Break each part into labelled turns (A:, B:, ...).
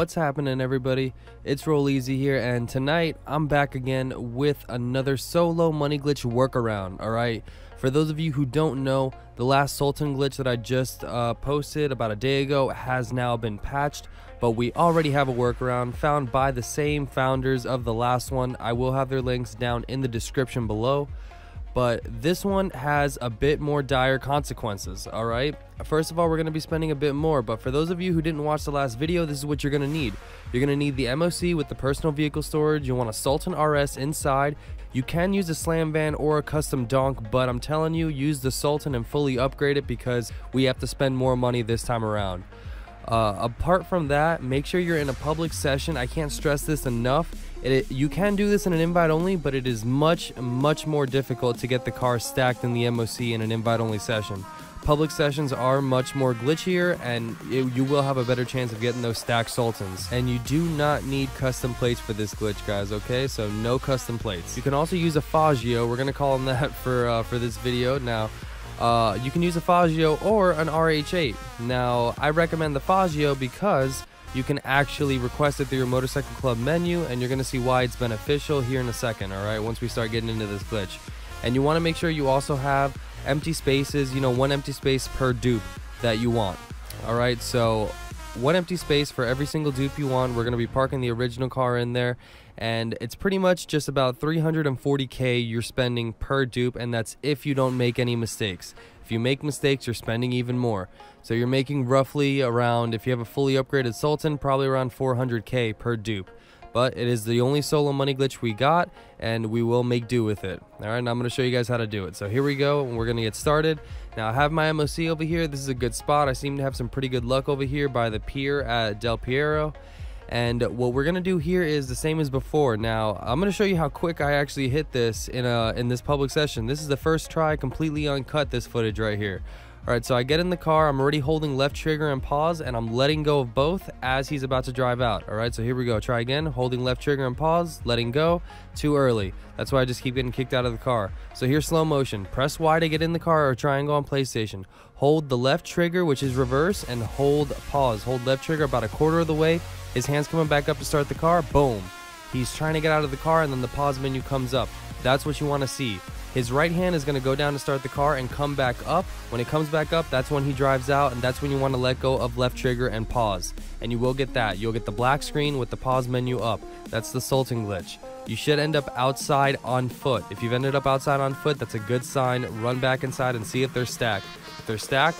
A: What's happening, everybody? It's Rolleezy here, and tonight I'm back again with another solo money glitch workaround. Alright, for those of you who don't know, the last Sultan glitch that I just posted about a day ago has now been patched, but we already have a workaround found by the same founders of the last one. I will have their links down in the description below. But this one has a bit more dire consequences. All right, first of all, we're going to be spending a bit more, but for those of you who didn't watch the last video, this is what you're going to need. You're going to need the MOC with the personal vehicle storage. You want a Sultan RS inside. You can use a slam van or a custom donk, but I'm telling you, use the Sultan and fully upgrade it because we have to spend more money this time around. Apart from that, make sure you're in a public session. I can't stress this enough. You can do this in an invite only, but it is much more difficult to get the car stacked in the MOC in an invite only session. Public sessions are much more glitchier, and you will have a better chance of getting those stacked Sultans. And you do not need custom plates for this glitch, guys, okay? So no custom plates. You can also use a Faggio. We're gonna call them that for this video. Now you can use a Faggio or an RH8. Now I recommend the Faggio because you can actually request it through your Motorcycle Club menu, and you're going to see why it's beneficial here in a second, alright, once we start getting into this glitch. And you want to make sure you also have empty spaces, you know, one empty space per dupe that you want. Alright, so one empty space for every single dupe you want. We're going to be parking the original car in there, and it's pretty much just about 340k you're spending per dupe, and that's if you don't make any mistakes. If you make mistakes, you're spending even more. So you're making roughly around, if you have a fully upgraded Sultan, probably around 400k per dupe. But it is the only solo money glitch we got, and we will make do with it. Alright, and I'm going to show you guys how to do it. So here we go, and we're going to get started. Now I have my MOC over here. This is a good spot. I seem to have some pretty good luck over here by the pier at Del Piero. And what we're gonna do here is the same as before. Now I'm gonna show you how quick I actually hit this in this public session. This is the first try, completely uncut, this footage right here. Alright, so I get in the car, I'm already holding left trigger and pause, and I'm letting go of both as he's about to drive out. Alright, so here we go. Try again, holding left trigger and pause, letting go. Too early. That's why I just keep getting kicked out of the car. So here's slow motion. Press Y to get in the car, or triangle on PlayStation. Hold the left trigger, which is reverse, and hold pause. Hold left trigger about a quarter of the way. His hand's coming back up to start the car. Boom. He's trying to get out of the car, and then the pause menu comes up. That's what you want to see. His right hand is going to go down to start the car and come back up. When it comes back up, that's when he drives out, and that's when you want to let go of left trigger and pause. And you will get that. You'll get the black screen with the pause menu up. That's the Sultan glitch. You should end up outside on foot. If you've ended up outside on foot, that's a good sign. Run back inside and see if they're stacked. If they're stacked,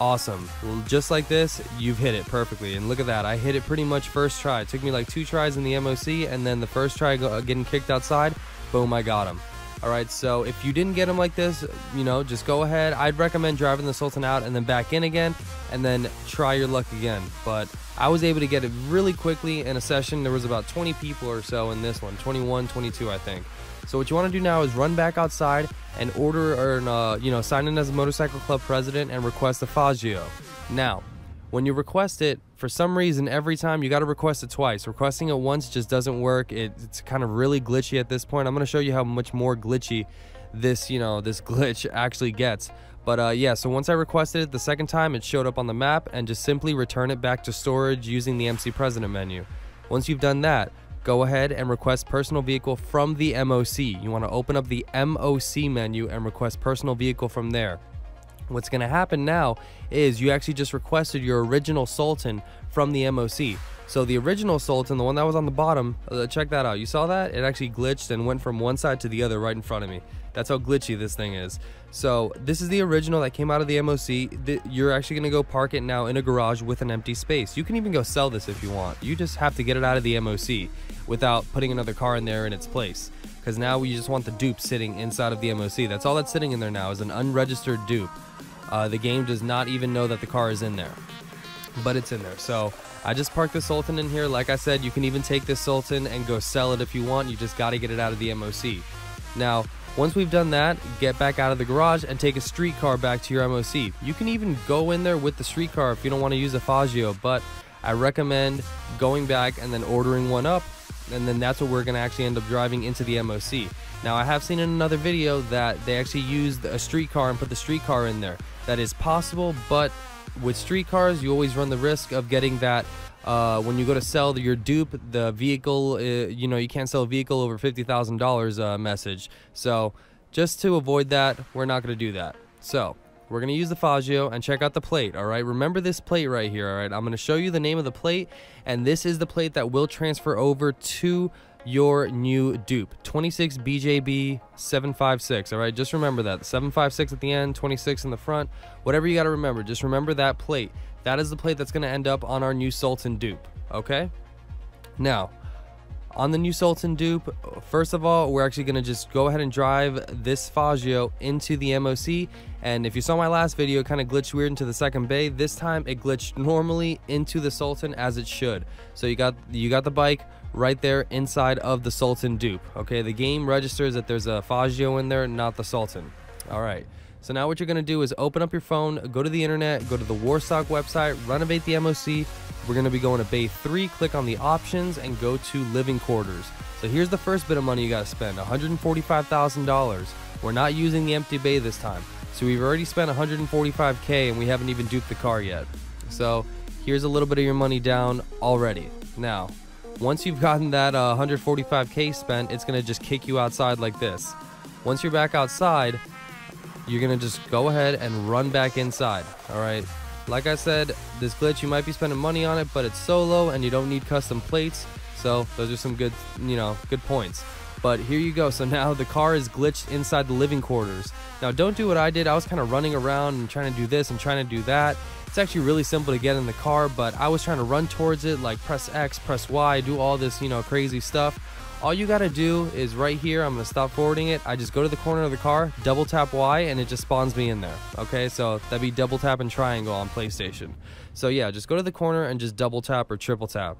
A: awesome. Well, just like this, you've hit it perfectly. And look at that, I hit it pretty much first try. It took me like 2 tries in the MOC, and then the first try getting kicked outside, boom, I got him. Alright, so if you didn't get him like this, you know, just go ahead. I'd recommend driving the Sultan out and then back in again, and then try your luck again. But I was able to get it really quickly in a session. There was about 20 people or so in this one, 21, 22, I think. So what you want to do now is run back outside and order, or you know, sign in as a Motorcycle Club president and request a Faggio. Now, when you request it, for some reason, every time you got to request it twice. Requesting it once just doesn't work. It's kind of really glitchy at this point. I'm going to show you how much more glitchy this, you know, this glitch actually gets. But yeah, so once I requested it the second time, it showed up on the map, and just simply return it back to storage using the MC President menu. Once you've done that, go ahead and request personal vehicle from the MOC. You want to open up the MOC menu and request personal vehicle from there. What's going to happen now is you actually just requested your original Sultan from the MOC. So the original Sultan, the one that was on the bottom, check that out. You saw that? It actually glitched and went from one side to the other right in front of me. That's how glitchy this thing is. So this is the original that came out of the MOC. You're actually going to go park it now in a garage with an empty space. You can even go sell this if you want. You just have to get it out of the MOC without putting another car in there in its place. Because now we just want the dupe sitting inside of the MOC. That's all that's sitting in there now, is an unregistered dupe. The game does not even know that the car is in there, but it's in there. So I just parked the Sultan in here. Like I said, you can even take this Sultan and go sell it if you want. You just got to get it out of the MOC. Now, once we've done that, get back out of the garage and take a streetcar back to your MOC. You can even go in there with the streetcar if you don't want to use a Faggio, but I recommend going back and then ordering one up, and then that's what we're going to actually end up driving into the MOC. Now, I have seen in another video that they actually used a streetcar and put the streetcar in there. That is possible, but with streetcars, you always run the risk of getting that when you go to sell your dupe, the vehicle, you know, you can't sell a vehicle over $50,000 message. So just to avoid that, we're not going to do that. So we're going to use the Faggio and check out the plate, all right? Remember this plate right here, all right? I'm going to show you the name of the plate, and this is the plate that will transfer over to your new dupe, 26 BJB 756, all right? Just remember that, 756 at the end, 26 in the front, whatever you got to remember, just remember that plate. That is the plate that's going to end up on our new Sultan dupe, okay? Now, on the new Sultan dupe, first of all, we're actually going to just go ahead and drive this Faggio into the MOC. And if you saw my last video, it kind of glitched weird into the second bay. This time it glitched normally into the Sultan, as it should. So you got the bike right there inside of the Sultan dupe. Okay, the game registers that there's a Faggio in there, not the Sultan. All right. So now what you're going to do is open up your phone, go to the internet, go to the Warstock website, renovate the MOC. We're going to be going to Bay 3, click on the options, and go to living quarters. So here's the first bit of money you got to spend, $145,000. We're not using the empty bay this time. So we've already spent $145K and we haven't even duped the car yet. So here's a little bit of your money down already. Now, once you've gotten that 145K spent, it's going to just kick you outside like this. Once you're back outside, you're going to just go ahead and run back inside, all right? Like I said, this glitch, you might be spending money on it, but it's solo and you don't need custom plates. So those are some good, you know, good points. But here you go. So now the car is glitched inside the living quarters. Now don't do what I did. I was kind of running around and trying to do this and trying to do that. It's actually really simple to get in the car, but I was trying to run towards it, like press X, press Y, do all this, you know, crazy stuff. All you got to do is right here, I'm going to stop forwarding it. I just go to the corner of the car, double tap Y, and it just spawns me in there. Okay, so that'd be double tap and triangle on PlayStation. So yeah, just go to the corner and just double tap or triple tap.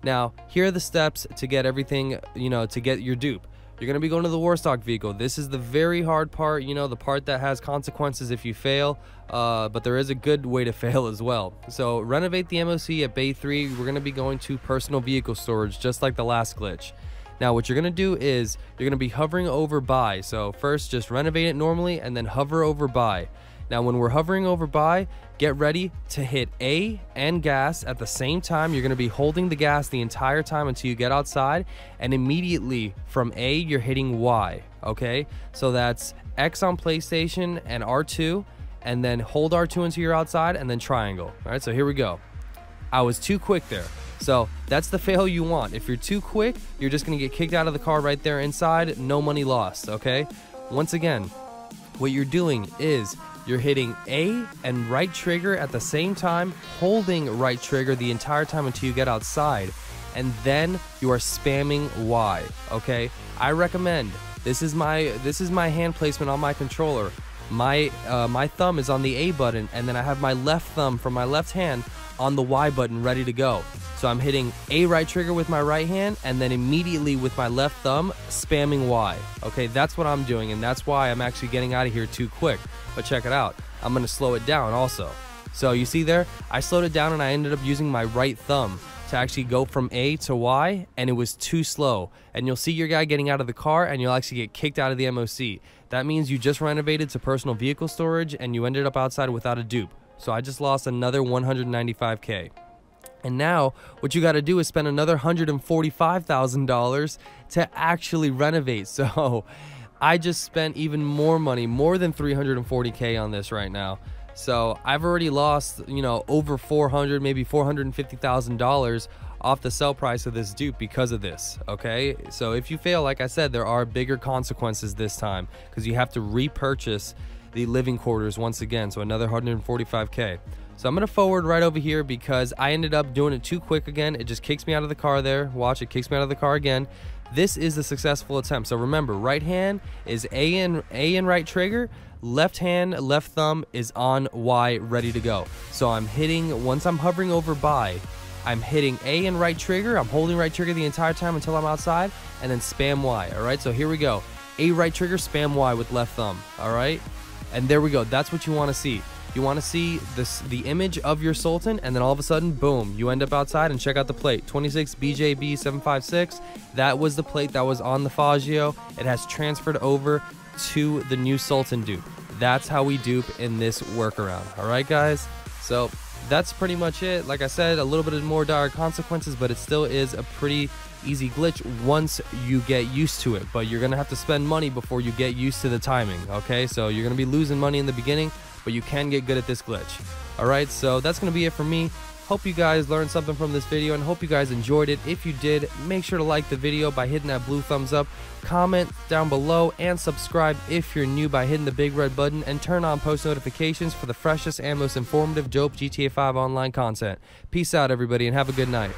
A: Now, here are the steps to get everything, you know, to get your dupe. You're going to be going to the Warstock vehicle. This is the very hard part, you know, the part that has consequences if you fail, but there is a good way to fail as well. So renovate the MOC at Bay 3. We're going to be going to personal vehicle storage, just like the last glitch. Now what you're going to do is you're going to be hovering over by. So first just renovate it normally and then hover over by. Now when we're hovering over by, get ready to hit A and gas at the same time. You're going to be holding the gas the entire time until you get outside, and immediately from A you're hitting Y, okay? So that's X on PlayStation and R2, and then hold R2 until you're outside and then triangle. All right, so here we go. I was too quick there. So that's the fail you want. If you're too quick, you're just going to get kicked out of the car right there inside. No money lost, okay? Once again, what you're doing is you're hitting A and right trigger at the same time, holding right trigger the entire time until you get outside, and then you are spamming Y, okay? I recommend, this is my hand placement on my controller. My thumb is on the A button, and then I have my left thumb from my left hand on the Y button ready to go. So I'm hitting A right trigger with my right hand and then immediately with my left thumb spamming Y. Okay, that's what I'm doing, and that's why I'm actually getting out of here too quick. But check it out, I'm gonna slow it down also. So you see there, I slowed it down and I ended up using my right thumb to actually go from A to Y, and it was too slow. And you'll see your guy getting out of the car and you'll actually get kicked out of the MOC. That means you just renovated to personal vehicle storage and you ended up outside without a dupe. So I just lost another 195K. And now what you got to do is spend another $145,000 to actually renovate. So I just spent even more money, more than 340K on this right now. So I've already lost, you know, over $400,000, maybe $450,000 off the sell price of this dupe because of this. Okay, so if you fail, like I said, there are bigger consequences this time because you have to repurchase the living quarters once again. So another 145K. So I'm gonna forward right over here because I ended up doing it too quick again. It just kicks me out of the car there. Watch, it kicks me out of the car again. This is a successful attempt. So remember, right hand is A and right trigger. Left hand, left thumb is on Y, ready to go. So I'm hitting, once I'm hovering over by, I'm hitting A and right trigger. I'm holding right trigger the entire time until I'm outside, and then spam Y. All right, so here we go. A right trigger, spam Y with left thumb. All right, and there we go. That's what you want to see. You want to see this, the image of your Sultan, and then all of a sudden, boom, you end up outside. And check out the plate, 26 BJB 756. That was the plate that was on the Faggio. It has transferred over to the new Sultan dupe. That's how we dupe in this workaround. All right, guys. So that's pretty much it. Like I said, a little bit more dire consequences, but it still is a pretty easy glitch once you get used to it. But you're gonna have to spend money before you get used to the timing, okay? So you're gonna be losing money in the beginning, but you can get good at this glitch. Alright, so that's gonna be it for me. Hope you guys learned something from this video and hope you guys enjoyed it. If you did, make sure to like the video by hitting that blue thumbs up, comment down below, and subscribe if you're new by hitting the big red button, and turn on post notifications for the freshest and most informative dope GTA 5 online content. Peace out, everybody, and have a good night.